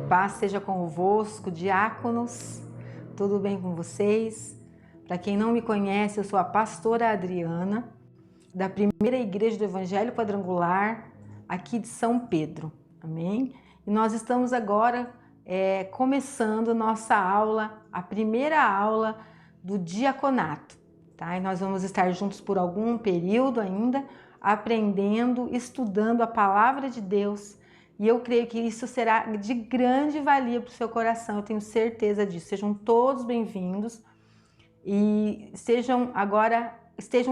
Paz seja convosco, diáconos, tudo bem com vocês? Para quem não me conhece, eu sou a pastora Adriana, da primeira igreja do Evangelho Quadrangular, aqui de São Pedro, amém? E nós estamos agora começando nossa aula, a primeira aula do diaconato, tá? E nós vamos estar juntos por algum período ainda, aprendendo, estudando a palavra de Deus. E eu creio que isso será de grande valia para o seu coração, eu tenho certeza disso. Sejam todos bem-vindos e estejam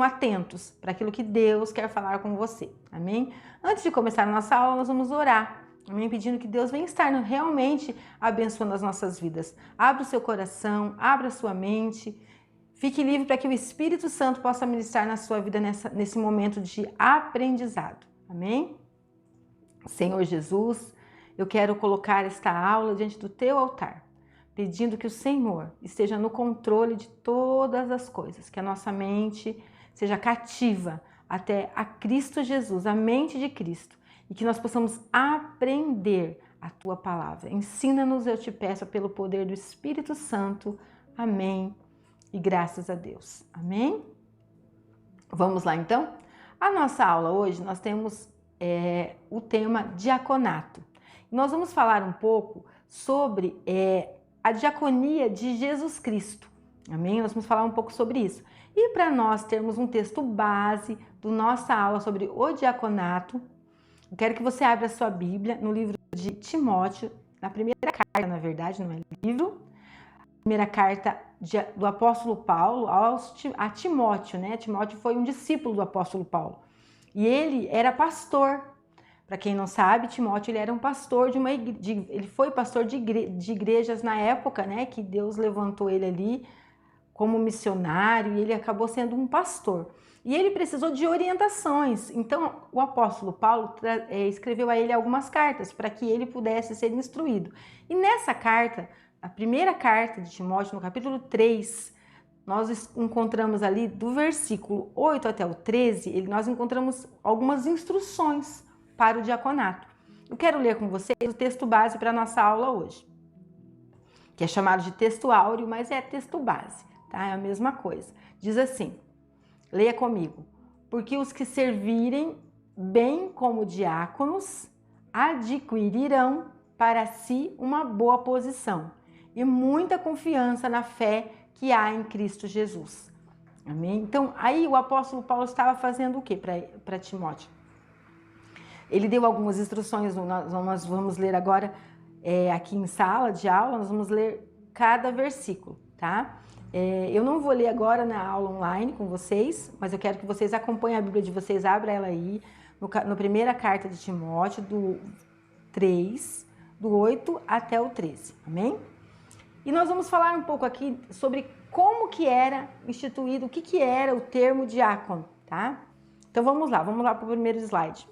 atentos para aquilo que Deus quer falar com você, amém? Antes de começar a nossa aula, nós vamos orar, amém? Pedindo que Deus venha estar realmente abençoando as nossas vidas. Abra o seu coração, abra a sua mente, fique livre para que o Espírito Santo possa ministrar na sua vida nesse momento de aprendizado, amém? Senhor Jesus, eu quero colocar esta aula diante do teu altar, pedindo que o Senhor esteja no controle de todas as coisas, que a nossa mente seja cativa até a Cristo Jesus, a mente de Cristo, e que nós possamos aprender a tua palavra. Ensina-nos, eu te peço, pelo poder do Espírito Santo. Amém. E graças a Deus. Amém? Vamos lá então? A nossa aula hoje, nós temos o tema diaconato. Nós vamos falar um pouco sobre a diaconia de Jesus Cristo, amém? Nós vamos falar um pouco sobre isso. E para nós termos um texto base da nossa aula sobre o diaconato, eu quero que você abra a sua Bíblia no livro de Timóteo, na primeira carta, na verdade, não é livro, primeira carta do apóstolo Paulo a Timóteo, né? Timóteo foi um discípulo do apóstolo Paulo. E ele era pastor. Para quem não sabe, Timóteo ele era um pastor ele foi pastor de igrejas na época, né, que Deus levantou ele ali como missionário, e ele acabou sendo um pastor. E ele precisou de orientações. Então, o apóstolo Paulo escreveu a ele algumas cartas para que ele pudesse ser instruído. E nessa carta, a primeira carta de Timóteo, no capítulo 3, nós encontramos ali do versículo 8 até o 13, nós encontramos algumas instruções para o diaconato. Eu quero ler com vocês o texto base para a nossa aula hoje, que é chamado de texto áureo, mas é texto base, tá? É a mesma coisa. Diz assim, leia comigo. Porque os que servirem bem como diáconos adquirirão para si uma boa posição e muita confiança na fé que há em Cristo Jesus. Amém? Então, aí o apóstolo Paulo estava fazendo o que para Timóteo? Ele deu algumas instruções, nós vamos ler agora aqui em sala de aula, nós vamos ler cada versículo, tá? Eu não vou ler agora na aula online com vocês, mas eu quero que vocês acompanhem a Bíblia de vocês, abra ela aí, na primeira carta de Timóteo, do 3, do 8 até o 13, amém? E nós vamos falar um pouco aqui sobre como que era instituído, o que era o termo diácono, tá? Então vamos lá para o primeiro slide.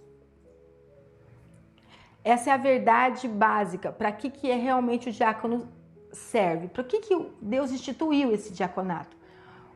Essa é a verdade básica, para que é realmente o diácono serve, para que Deus instituiu esse diaconato.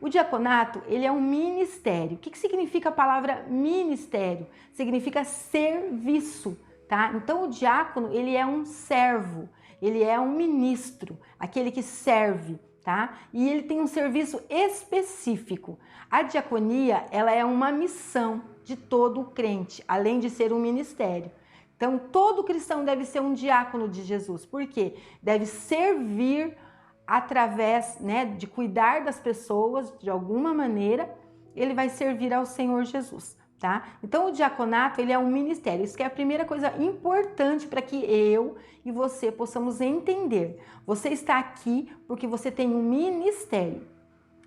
O diaconato, ele é um ministério. O que significa a palavra ministério? Significa serviço, tá? Então o diácono, ele é um servo, ele é um ministro, aquele que serve, tá? E ele tem um serviço específico. A diaconia, ela é uma missão de todo crente, além de ser um ministério. Então, todo cristão deve ser um diácono de Jesus. Por quê? Deve servir através, né, de cuidar das pessoas de alguma maneira, ele vai servir ao Senhor Jesus, tá? Então, o diaconato, ele é um ministério. Isso que é a primeira coisa importante para que eu e você possamos entender. Você está aqui porque você tem um ministério.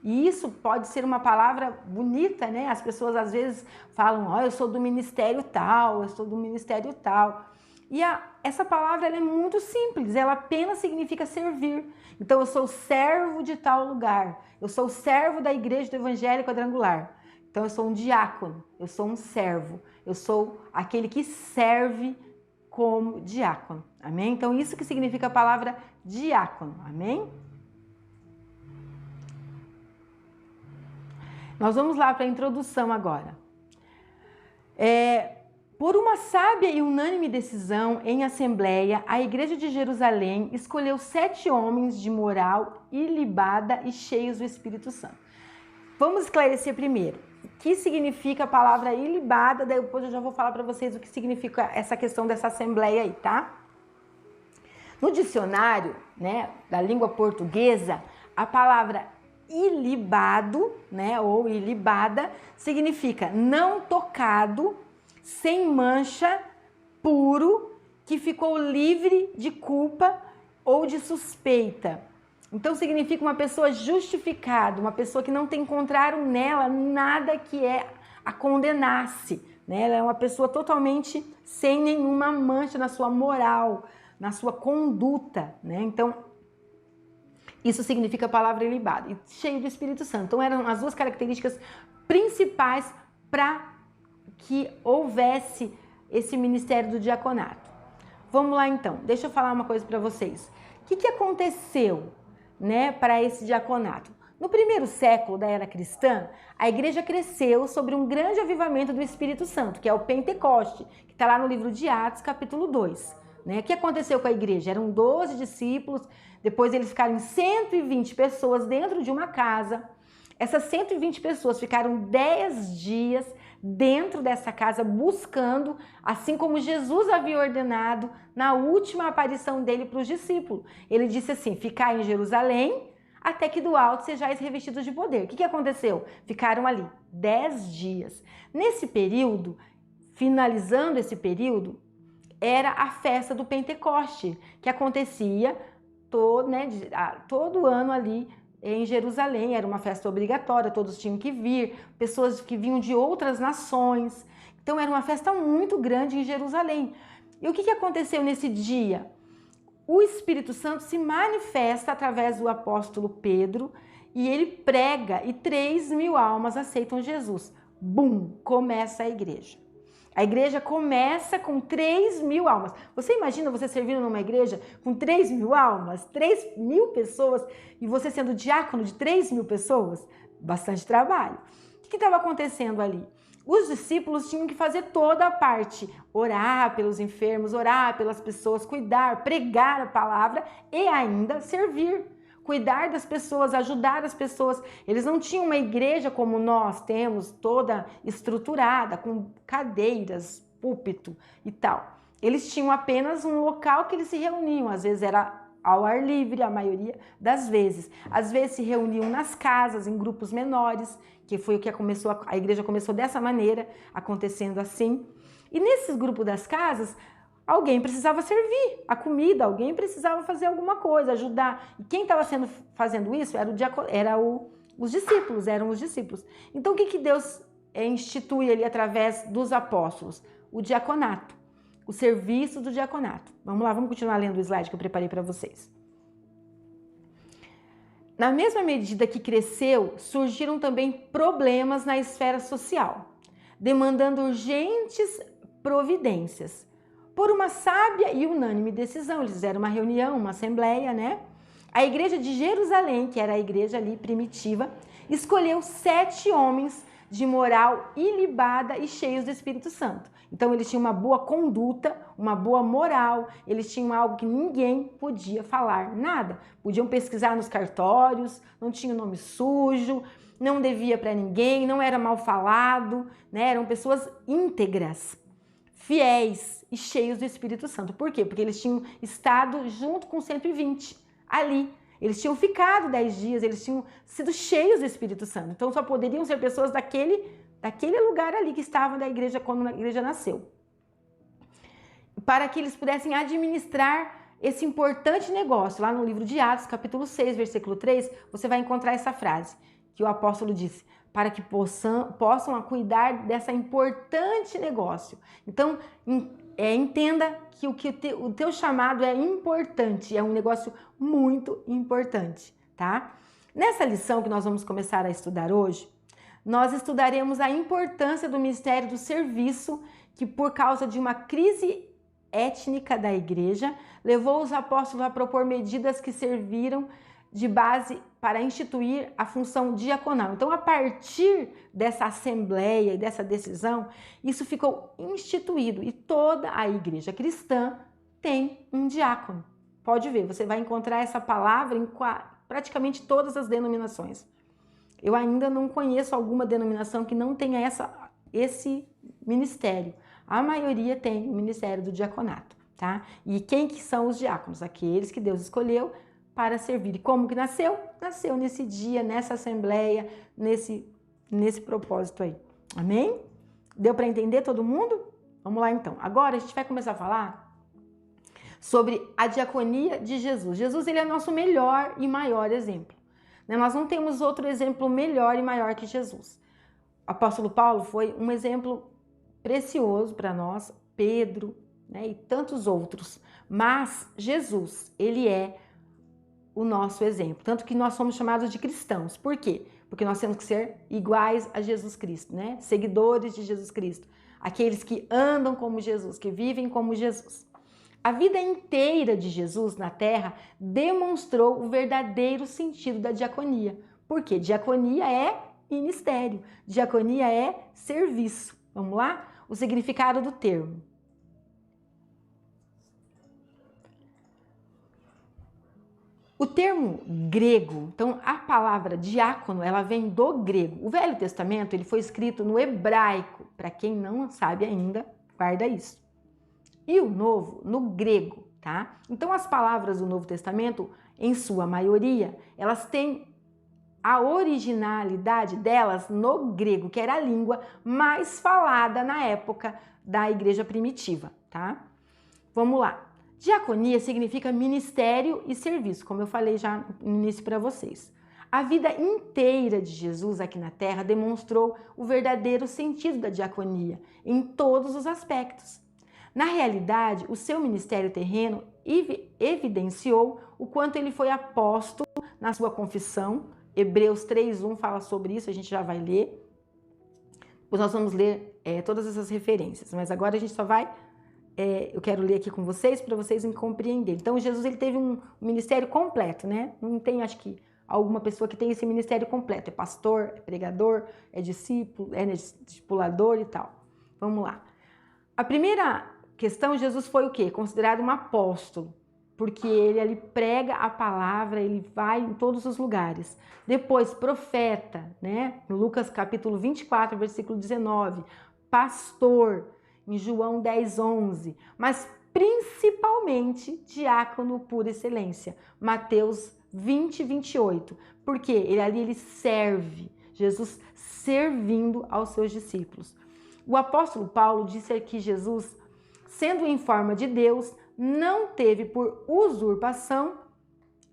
E isso pode ser uma palavra bonita, né? As pessoas às vezes falam, eu sou do ministério tal, eu sou do ministério tal. E essa palavra ela é muito simples, ela apenas significa servir. Então eu sou servo de tal lugar, eu sou servo da igreja do Evangelho Quadrangular. Então eu sou um diácono, eu sou um servo, eu sou aquele que serve como diácono, amém? Então isso que significa a palavra diácono, amém? Nós vamos lá para a introdução agora. Por uma sábia e unânime decisão em assembleia, a igreja de Jerusalém escolheu 7 homens de moral ilibada e cheios do Espírito Santo. Vamos esclarecer primeiro o que significa a palavra ilibada, daí depois eu já vou falar para vocês o que significa essa questão dessa assembleia aí, tá? No dicionário, né, da língua portuguesa, a palavra ilibado, né, ou ilibada, significa não tocado, sem mancha, puro, que ficou livre de culpa ou de suspeita. Então significa uma pessoa justificada, uma pessoa que não encontraram nela nada que a condenasse, né? Ela é uma pessoa totalmente sem nenhuma mancha na sua moral, na sua conduta, né? Então isso significa a palavra ilibado, e cheio do Espírito Santo. Então eram as duas características principais para que houvesse esse ministério do diaconato. Vamos lá então, deixa eu falar uma coisa para vocês. O que aconteceu, né, para esse diaconato? No primeiro século da era cristã, a igreja cresceu sobre um grande avivamento do Espírito Santo, que é o Pentecoste, que está lá no livro de Atos, capítulo 2. Né? O que aconteceu com a igreja? Eram 12 discípulos, depois eles ficaram em 120 pessoas dentro de uma casa. Essas 120 pessoas ficaram 10 dias dentro dessa casa buscando, assim como Jesus havia ordenado na última aparição dele para os discípulos. Ele disse assim: ficai em Jerusalém até que do alto sejais revestidos de poder. O que aconteceu? Ficaram ali 10 dias. Nesse período, finalizando esse período, era a festa do Pentecoste, que acontecia todo ano ali em Jerusalém. Era uma festa obrigatória, todos tinham que vir, pessoas que vinham de outras nações. Então era uma festa muito grande em Jerusalém. E o que aconteceu nesse dia? O Espírito Santo se manifesta através do apóstolo Pedro e ele prega e 3.000 almas aceitam Jesus. Bum! Começa a igreja. A igreja começa com 3.000 almas. Você imagina você servindo numa igreja com 3.000 almas, 3.000 pessoas, e você sendo diácono de 3.000 pessoas? Bastante trabalho. O que estava acontecendo ali? Os discípulos tinham que fazer toda a parte, orar pelos enfermos, orar pelas pessoas, cuidar, pregar a palavra e ainda servir. Cuidar das pessoas, ajudar as pessoas. Eles não tinham uma igreja como nós temos, toda estruturada, com cadeiras, púlpito e tal. Eles tinham apenas um local que eles se reuniam, às vezes era ao ar livre, a maioria das vezes. Às vezes se reuniam nas casas, em grupos menores, que foi o que a igreja começou dessa maneira, acontecendo assim. E nesses grupos das casas, alguém precisava servir a comida, alguém precisava fazer alguma coisa, ajudar. E quem estava fazendo isso eram os discípulos. Então o que Deus institui ali através dos apóstolos? O diaconato, o serviço do diaconato. Vamos lá, vamos continuar lendo o slide que eu preparei para vocês. Na mesma medida que cresceu, surgiram também problemas na esfera social, demandando urgentes providências. Por uma sábia e unânime decisão, eles fizeram uma reunião, uma assembleia, né? A igreja de Jerusalém, que era a igreja ali primitiva, escolheu 7 homens de moral ilibada e cheios do Espírito Santo. Então eles tinham uma boa conduta, uma boa moral, eles tinham algo que ninguém podia falar, nada. Podiam pesquisar nos cartórios, não tinha nome sujo, não devia para ninguém, não era mal falado, né? Eram pessoas íntegras, fiéis e cheios do Espírito Santo. Por quê? Porque eles tinham estado junto com 120 ali. Eles tinham ficado 10 dias, eles tinham sido cheios do Espírito Santo. Então só poderiam ser pessoas daquele lugar ali que estavam da igreja quando a igreja nasceu. Para que eles pudessem administrar esse importante negócio. Lá no livro de Atos, capítulo 6, versículo 3, você vai encontrar essa frase que o apóstolo disse: para que possam cuidar dessa importante negócio. Então, entenda que o teu chamado é importante, é um negócio muito importante, tá? Nessa lição que nós vamos começar a estudar hoje, nós estudaremos a importância do ministério do serviço, que por causa de uma crise étnica da igreja, levou os apóstolos a propor medidas que serviram de base para instituir a função diaconal. Então, a partir dessa assembleia e dessa decisão, isso ficou instituído e toda a igreja cristã tem um diácono. Pode ver, você vai encontrar essa palavra em praticamente todas as denominações. Eu ainda não conheço alguma denominação que não tenha esse ministério. A maioria tem o ministério do diaconato, tá? E quem que são os diáconos? Aqueles que Deus escolheu para servir. E como que nasceu? Nasceu nesse dia, nessa assembleia, nesse propósito aí. Amém? Deu para entender todo mundo? Vamos lá então. Agora a gente vai começar a falar sobre a diaconia de Jesus. Jesus, ele é nosso melhor e maior exemplo. Nós não temos outro exemplo melhor e maior que Jesus. O apóstolo Paulo foi um exemplo precioso para nós, Pedro, né, e tantos outros. Mas Jesus, ele é o nosso exemplo. Tanto que nós somos chamados de cristãos. Por quê? Porque nós temos que ser iguais a Jesus Cristo, né? Seguidores de Jesus Cristo. Aqueles que andam como Jesus, que vivem como Jesus. A vida inteira de Jesus na terra demonstrou o verdadeiro sentido da diaconia. Por quê? Diaconia é ministério, diaconia é serviço. Vamos lá? O significado do termo. O termo grego, então a palavra diácono, ela vem do grego. O Velho Testamento, ele foi escrito no hebraico. Para quem não sabe ainda, guarda isso. E o Novo, no grego, tá? Então as palavras do Novo Testamento, em sua maioria, elas têm a originalidade delas no grego, que era a língua mais falada na época da igreja primitiva, tá? Vamos lá. Diaconia significa ministério e serviço, como eu falei já no início para vocês. A vida inteira de Jesus aqui na terra demonstrou o verdadeiro sentido da diaconia, em todos os aspectos. Na realidade, o seu ministério terreno evidenciou o quanto ele foi apóstolo na sua confissão. Hebreus 3:1 fala sobre isso, a gente já vai ler. Depois nós vamos ler todas essas referências, mas agora a gente só vai... eu quero ler aqui com vocês para vocês compreenderem. Então, Jesus, ele teve um ministério completo, né? Não tem, acho que, alguma pessoa que tem esse ministério completo. É pastor, é pregador, é discípulo, é discipulador e tal. Vamos lá. A primeira questão, Jesus foi o quê? Considerado um apóstolo, porque ele prega a palavra, ele vai em todos os lugares. Depois, profeta, né? No Lucas capítulo 24, versículo 19. Pastor, em João 10:11, mas principalmente diácono por excelência, Mateus 20:28, porque ele serve, Jesus servindo aos seus discípulos. O apóstolo Paulo disse que Jesus, sendo em forma de Deus, não teve por usurpação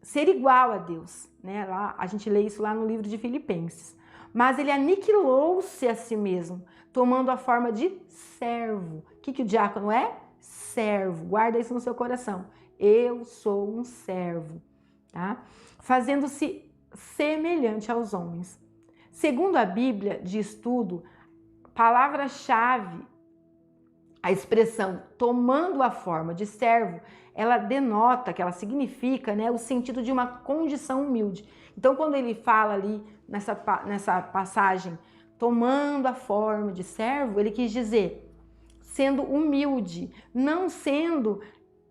ser igual a Deus, né? Lá, a gente lê isso lá no livro de Filipenses. Mas ele aniquilou-se a si mesmo, tomando a forma de servo. O que o diácono é? Servo. Guarda isso no seu coração. Eu sou um servo, tá? Fazendo-se semelhante aos homens. Segundo a Bíblia de Estudo, palavra-chave, a expressão tomando a forma de servo, ela denota, que ela significa, né, o sentido de uma condição humilde. Então, quando ele fala ali nessa passagem, tomando a forma de servo, ele quis dizer, sendo humilde, não sendo,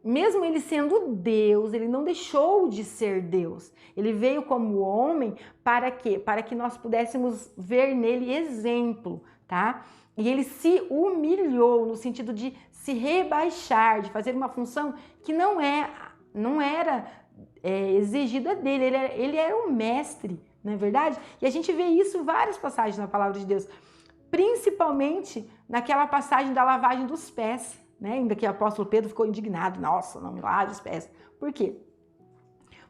mesmo ele sendo Deus, ele não deixou de ser Deus. Ele veio como homem para quê? Para que nós pudéssemos ver nele exemplo, tá? E ele se humilhou no sentido de se rebaixar, de fazer uma função que não era exigida dele. Ele era um mestre, não é verdade? E a gente vê isso em várias passagens na palavra de Deus, principalmente naquela passagem da lavagem dos pés, né? Ainda que o apóstolo Pedro ficou indignado, nossa, não me lave os pés. Por quê?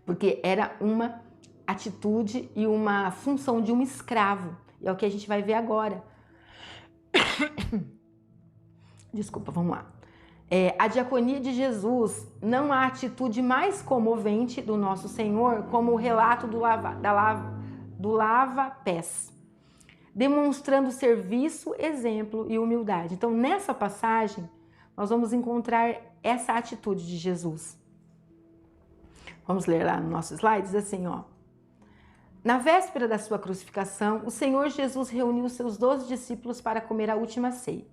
Porque era uma atitude e uma função de um escravo. E é o que a gente vai ver agora. Desculpa, vamos lá. A diaconia de Jesus, não há atitude mais comovente do nosso Senhor como o relato do lava-pés, demonstrando serviço, exemplo e humildade. Então, nessa passagem, nós vamos encontrar essa atitude de Jesus. Vamos ler lá no nosso slide, diz assim, ó. Na véspera da sua crucificação, o Senhor Jesus reuniu seus 12 discípulos para comer a última ceia.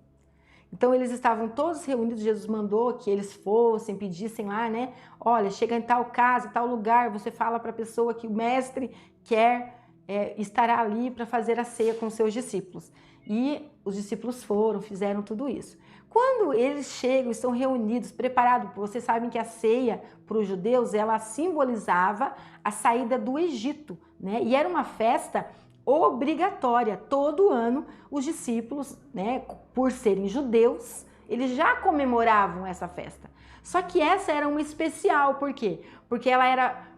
Então eles estavam todos reunidos, Jesus mandou que eles fossem, pedissem lá, né? Olha, chega em tal casa, em tal lugar, você fala para a pessoa que o mestre quer estará ali para fazer a ceia com os seus discípulos. E os discípulos foram, fizeram tudo isso. Quando eles chegam, estão reunidos, preparados, vocês sabem que a ceia para os judeus, ela simbolizava a saída do Egito, né? E era uma festa obrigatória. Todo ano, os discípulos, né, por serem judeus, eles já comemoravam essa festa. Só que essa era uma especial, por quê? Porque ela era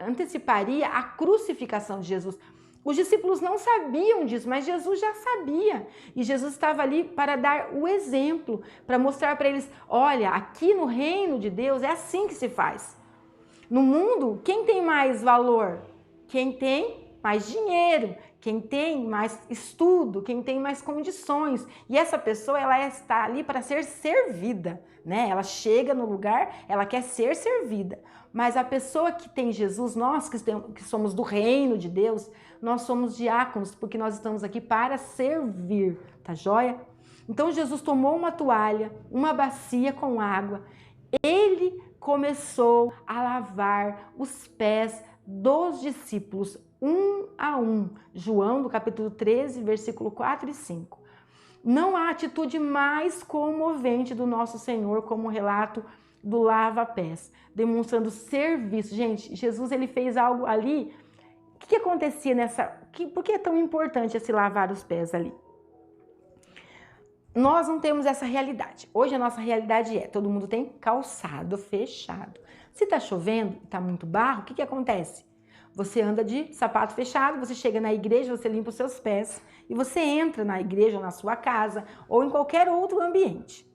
anteciparia a crucificação de Jesus. Os discípulos não sabiam disso, mas Jesus já sabia. E Jesus estava ali para dar o exemplo, para mostrar para eles, olha, aqui no reino de Deus é assim que se faz. No mundo, quem tem mais valor? Quem tem mais dinheiro, quem tem mais estudo, quem tem mais condições. E essa pessoa, ela está ali para ser servida, né? Ela chega no lugar, ela quer ser servida. Mas a pessoa que tem Jesus, nós que somos do reino de Deus, nós somos diáconos, porque nós estamos aqui para servir, tá joia? Então Jesus tomou uma toalha, uma bacia com água, ele começou a lavar os pés dos discípulos, um a um. João, do capítulo 13, versículo 4 e 5. Não há atitude mais comovente do nosso Senhor como o relato do lava-pés, demonstrando serviço. Gente, Jesus, ele fez algo ali. O que acontecia por que é tão importante esse lavar os pés ali? Nós não temos essa realidade. Hoje a nossa realidade todo mundo tem calçado fechado. Se tá chovendo, tá muito barro, o que acontece? Você anda de sapato fechado, você chega na igreja, você limpa os seus pés e você entra na igreja, ou na sua casa, ou em qualquer outro ambiente.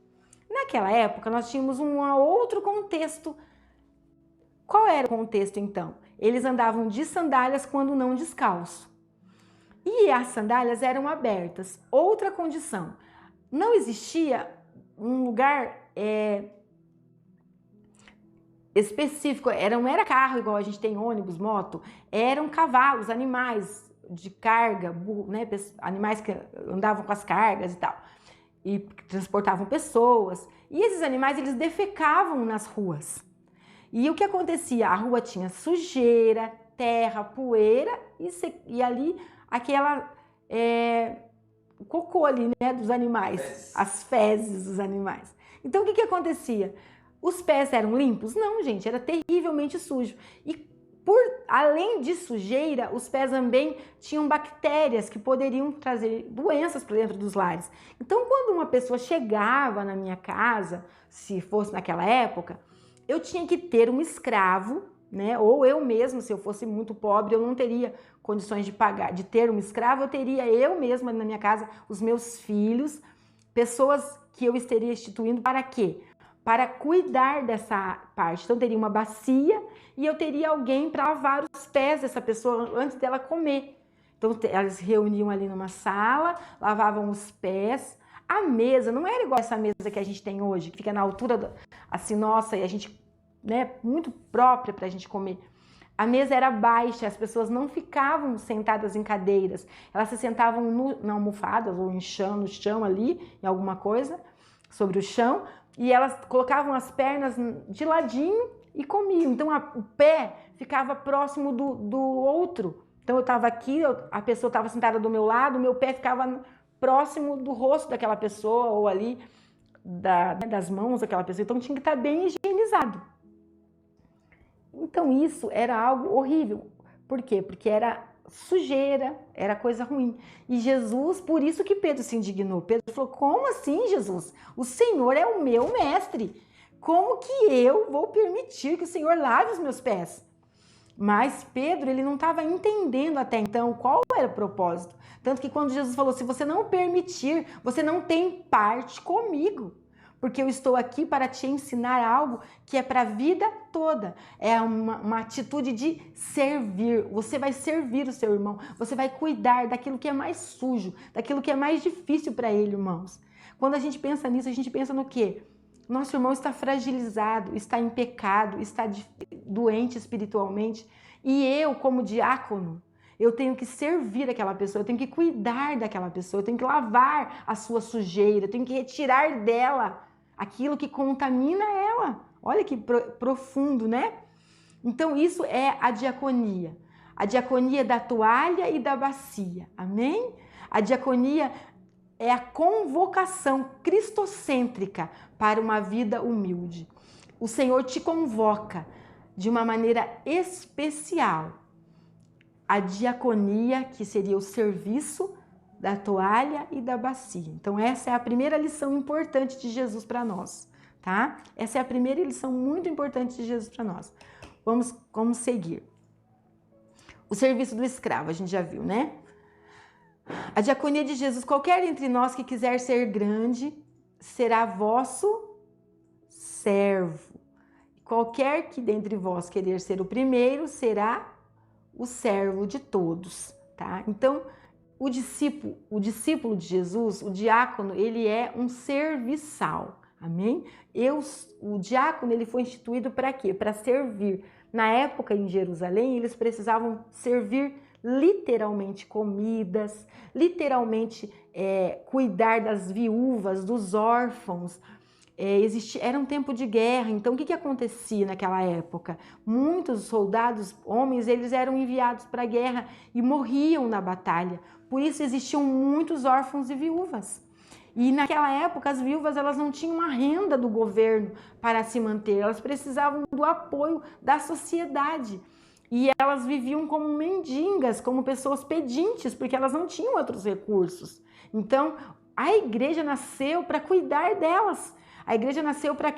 Naquela época, nós tínhamos um outro contexto. Qual era o contexto, então? Eles andavam de sandálias quando não descalço. E as sandálias eram abertas. Outra condição, não existia um lugar específico, não era carro igual a gente tem ônibus, moto, eram cavalos, animais de carga, né, animais que andavam com as cargas e tal, e transportavam pessoas, e esses animais eles defecavam nas ruas. E o que acontecia? A rua tinha sujeira, terra, poeira e ali aquela o cocô ali, né, dos animais, as fezes dos animais. Então o que acontecia? Os pés eram limpos? Não, gente, era terrivelmente sujo. E além de sujeira, os pés também tinham bactérias que poderiam trazer doenças para dentro dos lares. Então, quando uma pessoa chegava na minha casa, se fosse naquela época, eu tinha que ter um escravo, né? Ou eu mesmo, se eu fosse muito pobre, eu não teria condições de ter um escravo, eu teria eu mesma na minha casa, os meus filhos, pessoas que eu estaria instituindo para quê? Para cuidar dessa parte. Então, teria uma bacia e eu teria alguém para lavar os pés dessa pessoa antes dela comer. Então, elas reuniam ali numa sala, lavavam os pés. A mesa não era igual essa mesa que a gente tem hoje, que fica na altura, assim, nossa, e a gente, né, muito própria para a gente comer. A mesa era baixa, as pessoas não ficavam sentadas em cadeiras, elas se sentavam na almofada ou no chão ali, em alguma coisa, sobre o chão, e elas colocavam as pernas de ladinho e comiam. Então o pé ficava próximo do outro. Então eu estava aqui, a pessoa estava sentada do meu lado, o meu pé ficava próximo do rosto daquela pessoa ou ali das mãos daquela pessoa. Então tinha que estar bem higienizado. Então isso era algo horrível. Por quê? Porque era sujeira, era coisa ruim. E Jesus, por isso que Pedro se indignou. Pedro falou, como assim, Jesus? O Senhor é o meu mestre. Como que eu vou permitir que o Senhor lave os meus pés? Mas Pedro, ele não estava entendendo até então qual era o propósito. Tanto que quando Jesus falou, se você não permitir, você não tem parte comigo. Porque eu estou aqui para te ensinar algo que é para a vida toda. É uma atitude de servir. Você vai servir o seu irmão. Você vai cuidar daquilo que é mais sujo, daquilo que é mais difícil para ele, irmãos. Quando a gente pensa nisso, a gente pensa no quê? nosso irmão está fragilizado, está em pecado, está doente espiritualmente, e eu, como diácono, eu tenho que servir aquela pessoa, eu tenho que cuidar daquela pessoa, eu tenho que lavar a sua sujeira, eu tenho que retirar dela aquilo que contamina ela. Olha que profundo, né? Então isso é a diaconia da toalha e da bacia, amém? A diaconia é a convocação cristocêntrica para uma vida humilde. O Senhor te convoca de uma maneira especial. A diaconia, que seria o serviço da toalha e da bacia. Então essa é a primeira lição importante de Jesus para nós, tá? Essa é a primeira lição muito importante de Jesus para nós. Vamos seguir. O serviço do escravo, a gente já viu, né? A diaconia de Jesus, qualquer entre nós que quiser ser grande, será vosso servo. Qualquer que dentre vós querer ser o primeiro, será o servo de todos, tá? Então, o discípulo de Jesus, o diácono, ele é um serviçal, amém? O diácono, ele foi instituído para quê? Para servir. Na época em Jerusalém, eles precisavam servir literalmente comidas, literalmente cuidar das viúvas, dos órfãos. Era um tempo de guerra, então o que acontecia naquela época? Muitos soldados, homens, eles eram enviados para a guerra e morriam na batalha. Por isso existiam muitos órfãos e viúvas. E naquela época as viúvas elas não tinham uma renda do governo para se manter, elas precisavam do apoio da sociedade. E elas viviam como mendigas, como pessoas pedintes, porque elas não tinham outros recursos. Então, a igreja nasceu para cuidar delas. A igreja nasceu para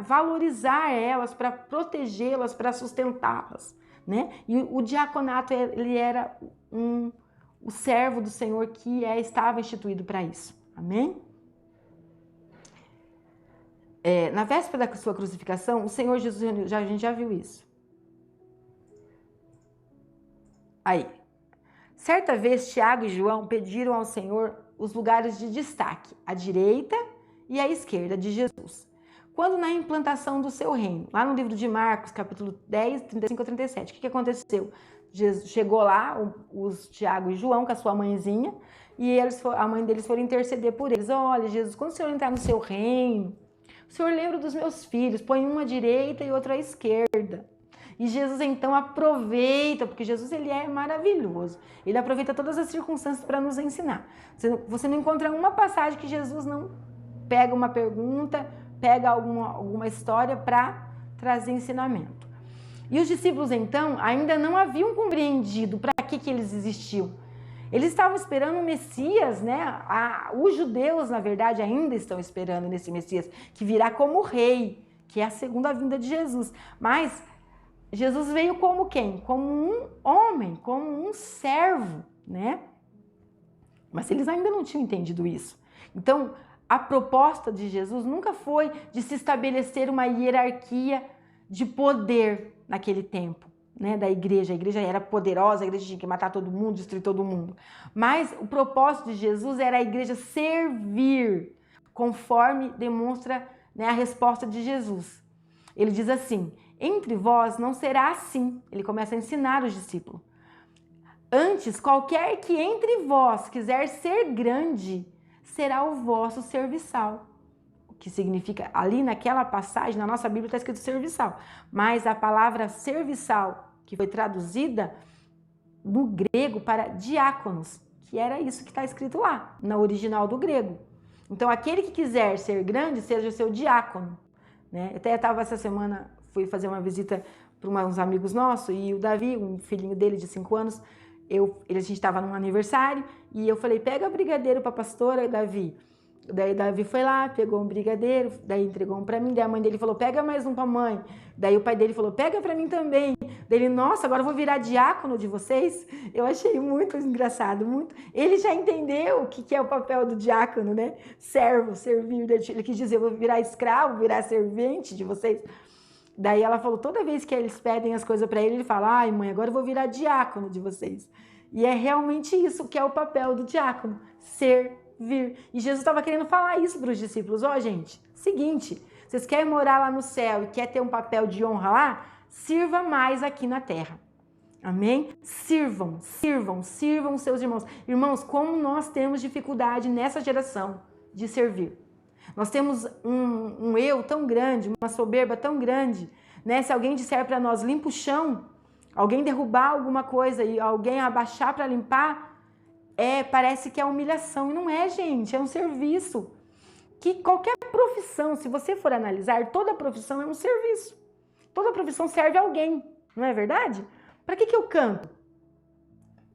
valorizar elas, para protegê-las, para sustentá-las, né? E o diaconato, ele era o servo do Senhor que estava instituído para isso. Amém? Na véspera da sua crucificação, o Senhor Jesus, a gente já viu isso. Aí, certa vez, Tiago e João pediram ao Senhor os lugares de destaque, à direita e à esquerda de Jesus, quando na implantação do seu reino. Lá no livro de Marcos, capítulo 10, 35 a 37, o que aconteceu? Jesus chegou lá, os Tiago e João, com a sua mãezinha, e a mãe deles foram interceder por eles. Olha, Jesus, quando o Senhor entrar no seu reino, o Senhor lembra dos meus filhos, põe um à direita e outro à esquerda. E Jesus então aproveita, porque Jesus ele é maravilhoso, ele aproveita todas as circunstâncias para nos ensinar. Você não encontra uma passagem que Jesus não pega uma pergunta, pega alguma história para trazer ensinamento. E os discípulos então ainda não haviam compreendido para que eles existiam. Eles estavam esperando o Messias, né? Os judeus, na verdade, ainda estão esperando nesse Messias, que virá como rei, que é a segunda vinda de Jesus. Mas Jesus veio como quem? Como um homem, como um servo, né? Mas eles ainda não tinham entendido isso. Então, a proposta de Jesus nunca foi de se estabelecer uma hierarquia de poder naquele tempo, né, da igreja. A igreja era poderosa, a igreja tinha que matar todo mundo, destruir todo mundo. Mas o propósito de Jesus era a igreja servir, conforme demonstra, né, a resposta de Jesus. Ele diz assim: entre vós não será assim. Ele começa a ensinar os discípulos. Antes, qualquer que entre vós quiser ser grande, será o vosso serviçal. O que significa, ali naquela passagem, na nossa Bíblia está escrito serviçal, mas a palavra serviçal, que foi traduzida no grego para diáconos, que era isso que está escrito lá, na original do grego. Então, aquele que quiser ser grande, seja seu diácono, né? Até estava essa semana, fui fazer uma visita para uns amigos nossos, e o Davi, um filhinho dele de 5 anos, a gente estava num aniversário, e eu falei, pega brigadeiro para a pastora, Davi. Daí Davi foi lá, pegou um brigadeiro, daí entregou um para mim, daí a mãe dele falou, pega mais um para a mãe. Daí o pai dele falou, pega para mim também. Daí ele, nossa, agora eu vou virar diácono de vocês? Eu achei muito engraçado, muito. Ele já entendeu o que é o papel do diácono, né? Servo, servir. Ele quis dizer, eu vou virar escravo, virar servente de vocês. Daí ela falou, toda vez que eles pedem as coisas para ele, ele fala, ai mãe, agora eu vou virar diácono de vocês. E é realmente isso que é o papel do diácono, servir. E Jesus estava querendo falar isso para os discípulos. Ó, gente, seguinte, vocês querem morar lá no céu e quer ter um papel de honra lá, sirva mais aqui na terra. Amém? Sirvam seus irmãos. Irmãos, como nós temos dificuldade nessa geração de servir. Nós temos um eu tão grande, uma soberba tão grande, né? Se alguém disser para nós, limpa o chão, alguém derrubar alguma coisa e alguém abaixar para limpar, parece que é humilhação. E não é, gente, é um serviço. Que qualquer profissão, se você for analisar, toda profissão é um serviço. Toda profissão serve a alguém, não é verdade? Para que eu canto?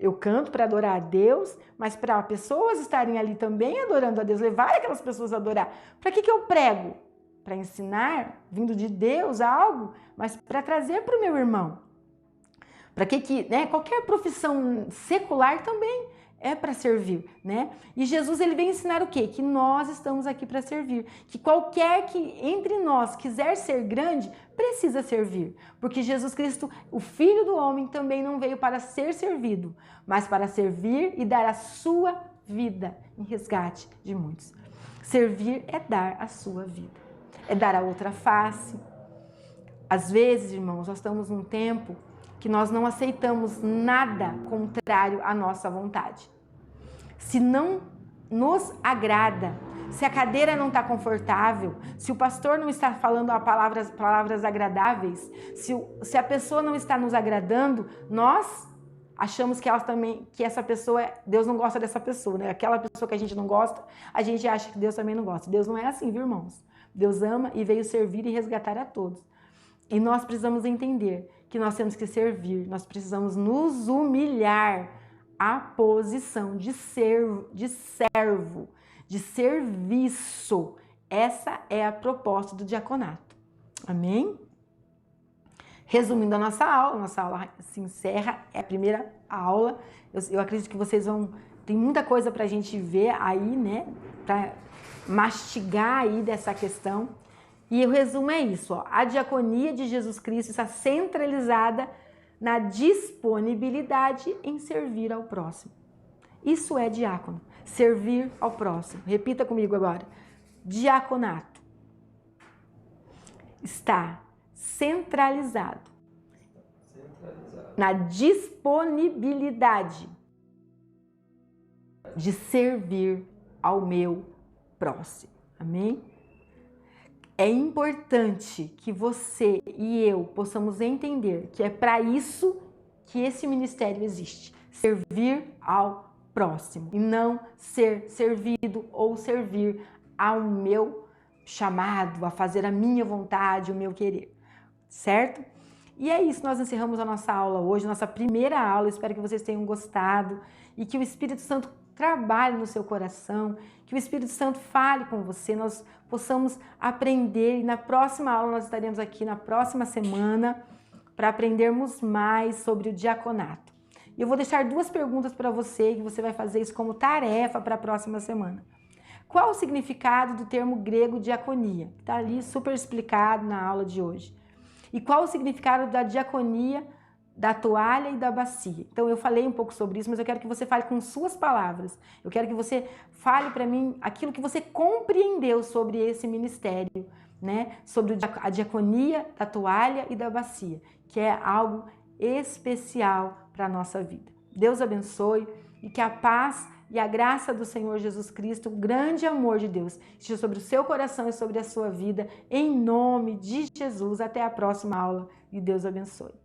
Eu canto para adorar a Deus, mas para pessoas estarem ali também adorando a Deus, levar aquelas pessoas a adorar. Para que eu prego? Para ensinar, vindo de Deus, algo, mas para trazer para o meu irmão. Para que né? Qualquer profissão secular também é para servir, né? E Jesus, ele vem ensinar o quê? Que nós estamos aqui para servir. Que qualquer que entre nós quiser ser grande, precisa servir. Porque Jesus Cristo, o Filho do Homem, também não veio para ser servido, mas para servir e dar a sua vida em resgate de muitos. Servir é dar a sua vida. É dar a outra face. Às vezes, irmãos, nós estamos num tempo que nós não aceitamos nada contrário à nossa vontade. Se não nos agrada, se a cadeira não está confortável, se o pastor não está falando palavras agradáveis, se a pessoa não está nos agradando, nós achamos que essa pessoa, Deus não gosta dessa pessoa, né? Aquela pessoa que a gente não gosta, a gente acha que Deus também não gosta. Deus não é assim, viu, irmãos? Deus ama e veio servir e resgatar a todos. E nós precisamos entender que nós temos que servir, nós precisamos nos humilhar à posição de servo, de serviço. Essa é a proposta do diaconato. Amém? Resumindo a nossa aula se encerra, é a primeira aula. Eu acredito que vocês tem muita coisa para a gente ver aí, né? Para mastigar aí dessa questão. E o resumo é isso, ó. A diaconia de Jesus Cristo está centralizada na disponibilidade em servir ao próximo. Isso é diácono, servir ao próximo. Repita comigo agora. Diaconato está centralizado na disponibilidade de servir ao meu próximo. Amém? É importante que você e eu possamos entender que é para isso que esse ministério existe. Servir ao próximo e não ser servido ou servir ao meu chamado, a fazer a minha vontade, o meu querer. Certo? E é isso, nós encerramos a nossa aula hoje, nossa primeira aula. Espero que vocês tenham gostado e que o Espírito Santo trabalhe no seu coração, que o Espírito Santo fale com você, nós possamos aprender. E na próxima aula nós estaremos aqui na próxima semana para aprendermos mais sobre o diaconato. E eu vou deixar 2 perguntas para você, que você vai fazer isso como tarefa para a próxima semana. Qual o significado do termo grego diaconia? Está ali super explicado na aula de hoje. E qual o significado da diaconia, da toalha e da bacia? Então eu falei um pouco sobre isso, mas eu quero que você fale com suas palavras. Eu quero que você fale para mim aquilo que você compreendeu sobre esse ministério, né? Sobre a diaconia, da toalha e da bacia, que é algo especial para a nossa vida. Deus abençoe e que a paz e a graça do Senhor Jesus Cristo, o grande amor de Deus, esteja sobre o seu coração e sobre a sua vida, em nome de Jesus. Até a próxima aula e Deus abençoe.